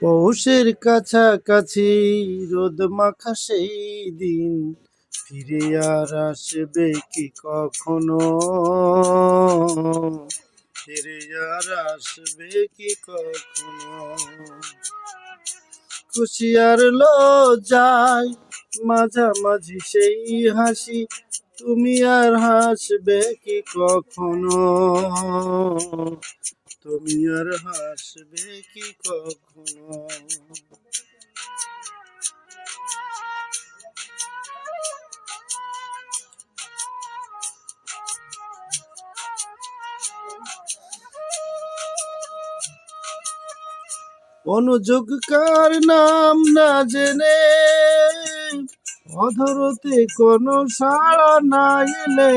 পৌষের কাছাকাছি রোদ মাখা সেই দিন ফিরে আর আসবে কি কখনো? ফিরে আর আসবে কি কখনো? খুশি আর লজ্জায় মাঝামাঝি সেই হাসি, তুমি আর হাসবে কি কখনো? তুমি আর হাসবে কি কখনো? অনুযোগ কার নাম না জেনে অধরতে কোনো সাড়া না এলে,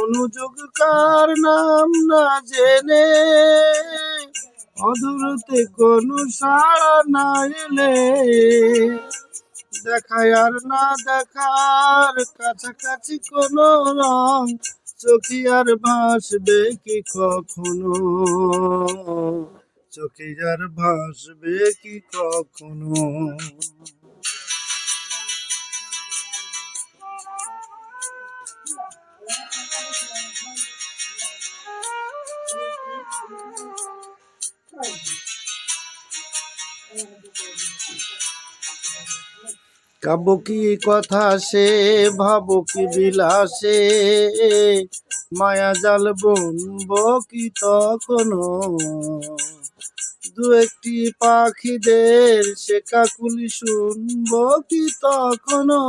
অনুযোগ কার নাম না জেনে অধরতে কোনো সাড়া না এলে, দেখায় আর না দেখার কাছাকাছি কোনো রং, চোখে আর ভাসবে কি কখনো? চোখে আর ভাসবে কি কখনো? কাব্য কি কথা সে ভাবো কি বিলাসে, মায়া জাল বুনবো কি তখনো? দু একটি পাখিদের সে কাকুলি শুনবো কি তখনো?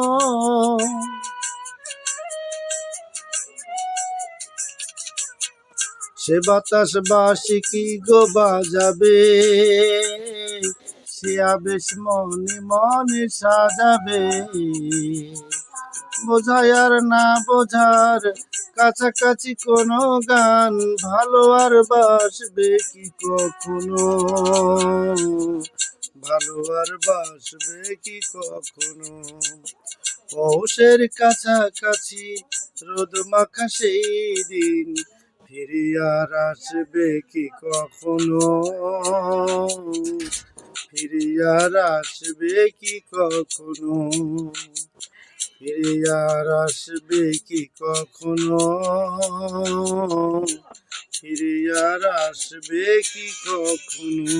সে বাতাস বাসি কি গো বাজাবে, সে আবেশ মনে মনে সাজাবে, বোঝায় আর না বোঝার কাছাকাছি কোনো গান, ভালো আর বাসবে কি কখনো? ভালো আর বাসবে কি কখনো? পৌষের কাছাকাছি রোদ মাখা সেই দিন ফিরে আর আসবে কি কখনো? ফিরে আর আসবে কি কখনো? ফিরে আর আসবে কি কখনো? ফিরে আর আসবে কি কখনো?